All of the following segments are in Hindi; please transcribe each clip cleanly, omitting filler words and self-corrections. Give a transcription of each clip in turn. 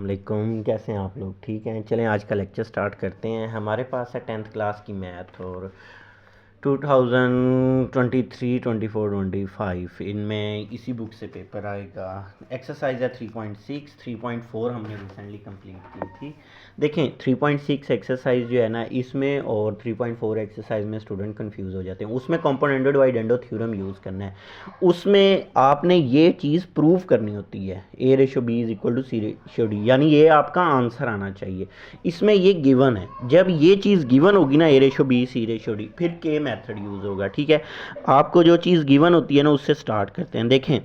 वालेकुम, कैसे हैं आप लोग? ठीक हैं। चलें आज का लेक्चर स्टार्ट करते हैं। हमारे पास है 10th क्लास की मैथ और 2023 24 25 इनमें इसी बुक से पेपर आएगा। एक्सरसाइज है 3.6 3.4 हमने रिसेंटली कंप्लीट की थी। देखें 3.6 एक्सरसाइज जो है ना, इसमें और 3.4 एक्सरसाइज में स्टूडेंट कंफ्यूज हो जाते हैं। उसमें कंपोनेंट डिवाइडेंडो थ्योरम यूज़ करना है। उसमें आपने ये चीज़ प्रूव करनी होती है, A ratio B is equal to C ratio D, यानी ये आपका आंसर आना चाहिए। इसमें ये गिवन है, जब ये चीज़ गिवन होगी ना, A ratio B C ratio D, फिर के मेथड यूज़ होगा। ठीक है, आपको जो चीज़ गिवन होती है ना, उससे स्टार्ट करते हैं। देखें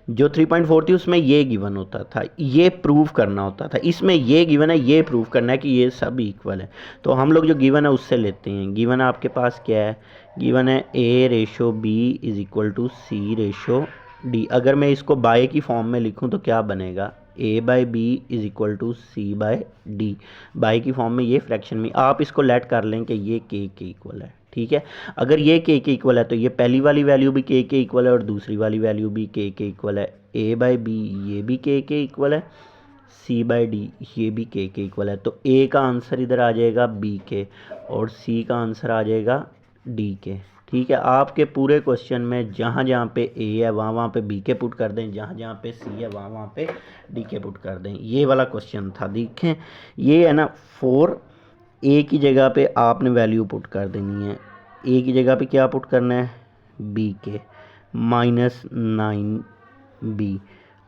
जो 3.4 थी उसमें ये गिवन होता था, ये प्रूव करना होता था। इसमें ये गिवन है, ये प्रूव करना है कि ये सब इक्वल है। तो हम लोग जो गिवन है उससे लेते हैं। गिवन आपके पास क्या है? गिवन है A ratio B is equal to C ratio D. अगर मैं इसको बाय की फॉर्म में लिखूं तो क्या बनेगा? A by B is equal to C by D. By की फॉर्म में ये फ्रैक्शन में आप इसको लेट कर लें कि ये के इक्वल है। ठीक है, अगर ये के इक्वल है तो ये पहली वाली वैल्यू भी के इक्वल है और दूसरी वाली वैल्यू भी के इक्वल है। ए बाई बी ये भी के इक्वल है, सी बाई डी ये भी के इक्वल है। तो ए का आंसर इधर आ जाएगा बी के और सी का आंसर आ जाएगा डी के। ठीक है, आपके पूरे क्वेश्चन में जहाँ जहाँ पे ए है वहाँ वहाँ पे बी के पुट कर दें, जहाँ जहाँ पे सी है वहाँ वहाँ पे डी के पुट कर दें। ये वाला क्वेश्चन था। देखें ये है ना 4, ए की जगह पे आपने वैल्यू पुट कर देनी है। ए की जगह पे क्या पुट करना है? बी के माइनस 9b।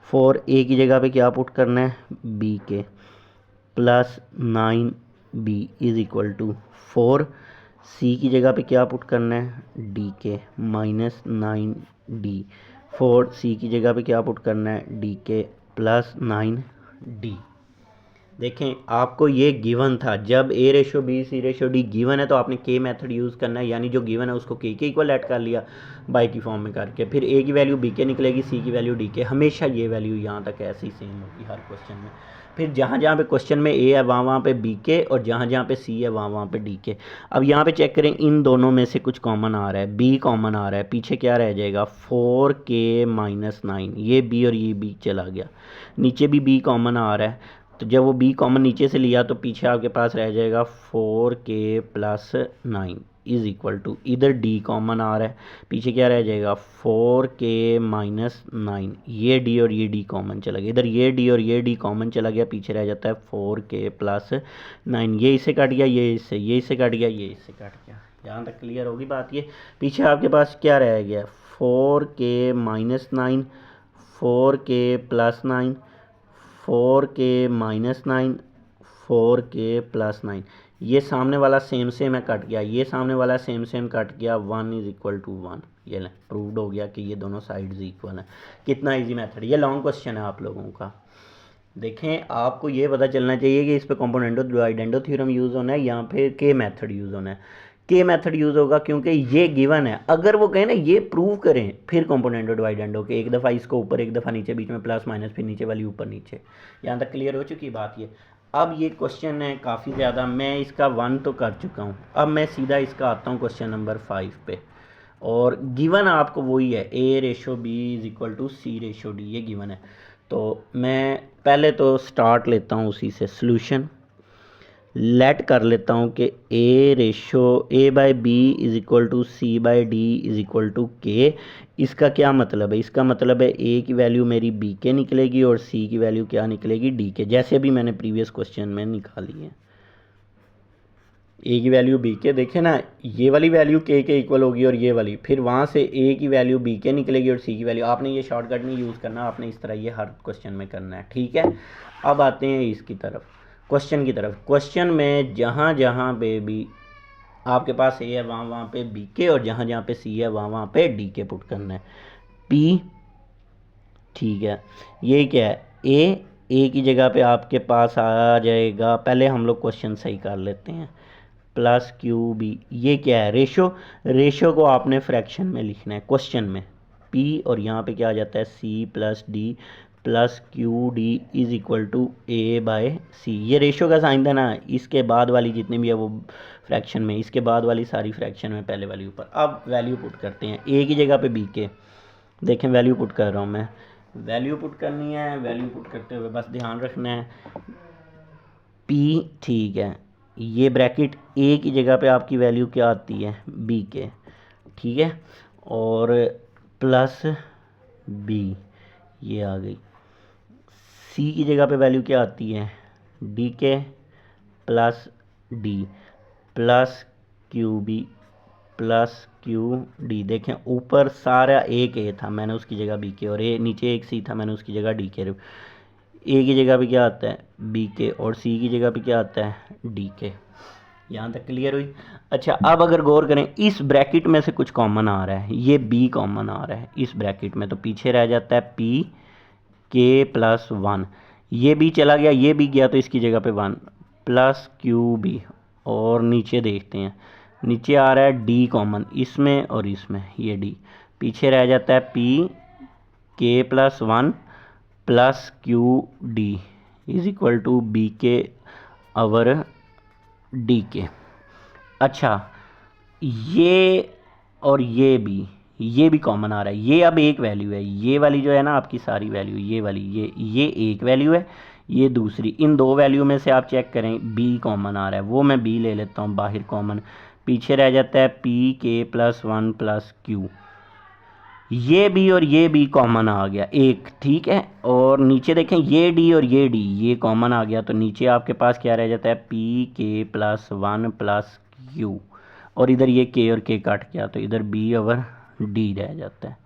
4 ए की जगह पे क्या पुट करना है? बी के plus 9b is equal to 4। C की जगह पे क्या पुट करना है? डी के माइनस 9d। 4 सी की जगह पे क्या पुट करना है? D k plus 9d। देखें आपको ये गिवन था, जब A ratio B C ratio D given है तो आपने के मेथड यूज़ करना है, यानी जो गिवन है उसको के इक्वल ऐड कर लिया बाई की फॉर्म में करके। फिर ए की वैल्यू बी के निकलेगी, सी की वैल्यू डी के। हमेशा ये वैल्यू यहाँ तक ऐसे ही सेम होगी हर क्वेश्चन में। फिर जहाँ जहाँ पे क्वेश्चन में ए है वहाँ वहाँ पे बी के और जहाँ जहाँ पे सी है वहाँ वहाँ पे डी के। अब यहाँ पे चेक करें, इन दोनों में से कुछ कॉमन आ रहा है, बी कॉमन आ रहा है, पीछे क्या रह जाएगा? 4k minus 9। ये बी और ये बी चला गया, नीचे भी बी कॉमन आ रहा है। तो जब वो बी कॉमन नीचे से लिया तो पीछे आपके पास रह जाएगा 4k plus 9 is equal to, इधर डी कॉमन आ रहा है, पीछे क्या रह जाएगा? 4k minus 9। ये डी और ये डी कॉमन चला गया, इधर ये डी और ये डी कॉमन चला गया, पीछे रह जाता है 4k प्लस 9। ये इससे कट गया, ये इससे कट गया, ये इससे कट गया। यहाँ तक क्लियर होगी बात? ये पीछे आपके पास क्या रह गया? 4k minus 9, 4k plus 9, 4k minus 9, 4k plus 9। ये सामने वाला सेम सेम है, कट गया, ये सामने वाला सेम सेम कट गया, 1 इज इक्वल टू 1। ये लें, प्रूव्ड हो गया कि ये दोनों साइड्स इक्वल हैं। कितना इजी मेथड, ये लॉन्ग क्वेश्चन है आप लोगों का। देखें आपको ये पता चलना चाहिए कि इस पे कंपोनेंटो डिवाइडेंडो थ्योरम यूज़ होना है, यहाँ पे के मेथड यूज़ होना है। के मेथड यूज़ होगा क्योंकि ये गिवन है। अगर वो कहें ना ये प्रूव करें, फिर कंपोनेंटो डिवाइडेंडो के एक दफ़ा इसको ऊपर एक दफ़ा नीचे, बीच में प्लस माइनस, फिर नीचे वाली ऊपर नीचे। यहाँ तक क्लियर हो चुकी बात ये। अब ये क्वेश्चन है काफ़ी ज़्यादा, मैं इसका 1 तो कर चुका हूँ, अब मैं सीधा इसका आता हूँ क्वेश्चन नंबर 5 पे। और गिवन आपको वही है, A ratio B is equal to C ratio D, ये गिवन है। तो मैं पहले तो स्टार्ट लेता हूँ उसी से, सॉल्यूशन लेट कर लेता हूँ कि A ratio A by B is equal to C by D is equal to K. इसका क्या मतलब है? इसका मतलब है ए की वैल्यू मेरी बी के निकलेगी और सी की वैल्यू क्या निकलेगी? डी के, जैसे भी मैंने प्रीवियस क्वेश्चन में निकाली है। ए की वैल्यू बी के, देखे ना, ये वाली वैल्यू के इक्वल होगी और ये वाली, फिर वहाँ से ए की वैल्यू बी के निकलेगी और सी की वैल्यू। आपने ये शॉर्टकट नहीं यूज़ करना, आपने इस तरह ये हर क्वेश्चन में करना है। ठीक है, अब आते हैं इसकी तरफ, क्वेश्चन की तरफ। क्वेश्चन में जहाँ जहाँ पे भी आपके पास ए है वहाँ वहाँ पे बी के और जहाँ जहाँ पे सी है वहाँ वहाँ पे डी के पुट करना है। पी, ठीक है, ये क्या है? ए की जगह पे आपके पास आ जाएगा, पहले हम लोग क्वेश्चन सही कर लेते हैं, प्लस क्यू बी। ये क्या है? रेशो को आपने फ्रैक्शन में लिखना है क्वेश्चन में। पी और यहाँ पे क्या आ जाता है? C plus D plus Q D is equal to A by C. ये रेशो का साइन था ना, इसके बाद वाली जितनी भी है वो फ्रैक्शन में, इसके बाद वाली सारी फ्रैक्शन में, पहले वाली ऊपर। अब वैल्यू पुट करते हैं, ए की जगह पे बी के, देखें वैल्यू पुट कर रहा हूँ मैं। वैल्यू पुट करनी है, वैल्यू पुट करते हुए बस ध्यान रखना है पी, ठीक है, ये ब्रैकेट ए की जगह पे आपकी वैल्यू क्या आती है, बी के, ठीक है, और प्लस बी ये आ गई। सी की जगह पे वैल्यू क्या आती है, d k plus D plus q b plus Q d. देखें ऊपर सारा एक ए था, मैंने उसकी जगह बी के, और ए नीचे एक सी था, मैंने उसकी जगह डी के। ए की जगह पे क्या आता है, बी के, और सी की जगह पे क्या आता है, डी के। यहाँ तक क्लियर हुई। अच्छा अब अगर गौर करें, इस ब्रैकेट में से कुछ कॉमन आ रहा है, ये बी कॉमन आ रहा है इस ब्रैकेट में, तो पीछे रह जाता है पी के प्लस 1, ये बी चला गया, ये बी गया, तो इसकी जगह पे 1 प्लस क्यू बी। और नीचे देखते हैं, नीचे आ रहा है डी कॉमन इसमें और इसमें, ये डी, पीछे रह जाता है p k plus 1 plus Q D is equal to b k over d k. अच्छा ये और ये भी कॉमन आ रहा है, ये अब एक वैल्यू है, ये वाली जो है ना आपकी सारी वैल्यू, ये वाली ये एक वैल्यू है, ये दूसरी, इन दो वैल्यू में से आप चेक करें बी कॉमन आ रहा है, वो मैं बी ले लेता हूँ बाहर कॉमन, पीछे रह जाता है p k plus 1 plus Q, ये बी और ये बी कॉमन आ गया एक, ठीक है, और नीचे देखें ये डी और ये डी ये कॉमन आ गया, तो नीचे आपके पास क्या रह जाता है p k plus 1 plus Q, और इधर ये के और के कट गया, तो इधर बी ओवर डी रह जाता है।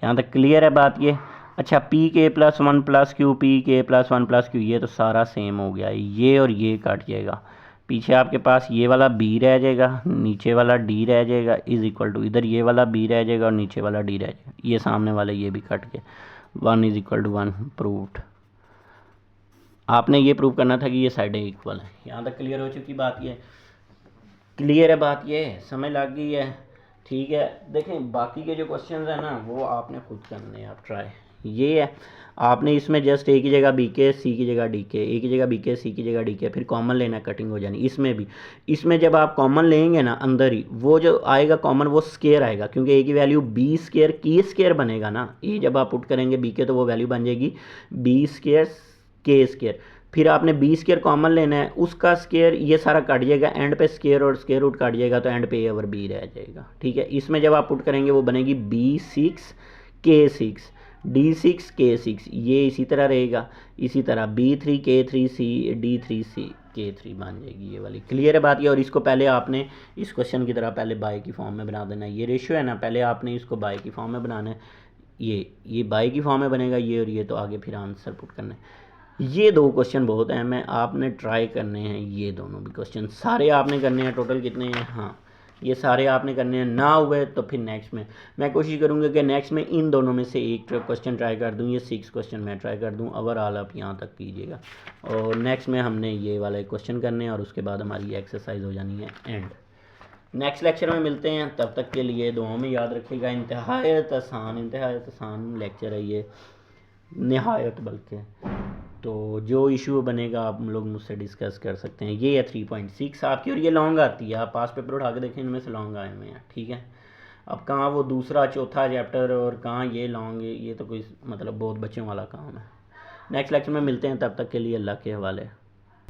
यहाँ तक क्लियर है बात ये। अच्छा P k plus 1 plus Q, P k plus 1 plus Q, ये तो सारा सेम हो गया, ये और ये कट जाएगा, पीछे आपके पास ये वाला बी रह जाएगा, नीचे वाला डी रह जाएगा, इज इक्वल टू इधर ये वाला बी रह जाएगा और नीचे वाला डी रह जाएगा, ये सामने वाला ये भी कट के 1 इज इक्वल टू 1 प्रूव्ड। आपने ये प्रूव करना था कि ये साइडें इक्वल है। यहाँ तक क्लियर हो चुकी बात, ये क्लियर है बात, ये समझ लग गई है, ठीक है। देखें बाकी के जो क्वेश्चन है ना वो आपने खुद करने हैं, आप ट्राई, ये है आपने इसमें जस्ट ए की जगह बी के, सी की जगह डी के, ए की जगह बी के, सी की जगह डी के, फिर कॉमन लेना, कटिंग हो जानी। इसमें भी, इसमें जब आप कॉमन लेंगे ना अंदर ही, वो जो आएगा कॉमन वो स्केयर आएगा, क्योंकि ए की वैल्यू बी स्केयर की स्केयर बनेगा ना, ए जब आप पुट करेंगे बी के तो वो वैल्यू बन जाएगी बी स्केयर के स्केयर, फिर आपने बी स्केयर कॉमन लेना है, उसका स्केयर ये सारा काट जाएगा, एंड पे स्केयर और स्केयर रूट काट जाएगा, तो एंड पे ए ओवर बी रह जाएगा, ठीक है। इसमें जब आप पुट करेंगे वो बनेगी B6 K6 D6 K6, ये इसी तरह रहेगा, इसी तरह B3 K3 C D3 C K3 बन जाएगी ये वाली। क्लियर है बात ये। और इसको पहले आपने इस क्वेश्चन की तरह पहले बाय की फॉर्म में बना देना है, ये रेशियो है ना, पहले आपने इसको बाय की फॉर्म में बनाना है, ये बाय की फॉर्म में बनेगा, ये और ये, तो आगे फिर आंसर पुट करना है। ये दो क्वेश्चन बहुत अहम है, आपने ट्राई करने हैं, ये दोनों भी क्वेश्चन सारे आपने करने हैं। टोटल कितने हैं, हाँ ये सारे आपने करने हैं, ना हुए तो फिर नेक्स्ट में मैं कोशिश करूँगा कि नेक्स्ट में इन दोनों में से एक क्वेश्चन ट्राई कर दूँ, ये 6 क्वेश्चन मैं ट्राई कर दूँ, ओवरऑल आप यहाँ तक कीजिएगा। और नेक्स्ट में हमने ये वाला क्वेश्चन करने हैं और उसके बाद हमारी एक्सरसाइज हो जानी है एंड। नेक्स्ट लेक्चर में मिलते हैं, तब तक के लिए दुआओं में याद रखिएगा। इंतहायत आसान लेक्चर है ये, नहायत बल्कि। तो जो इशू बनेगा आप लोग मुझसे डिस्कस कर सकते हैं। ये है 3.6 आपकी, और ये लॉन्ग आती है, आप पास पेपर उठा के देखें, इनमें से लॉन्ग आए हुए हैं, ठीक है। अब कहाँ वो दूसरा चौथा चैप्टर और कहाँ ये लॉन्ग है, ये तो कोई मतलब बहुत बच्चों वाला काम है। नेक्स्ट लेक्चर में मिलते हैं, तब तक के लिए अल्लाह के हवाले।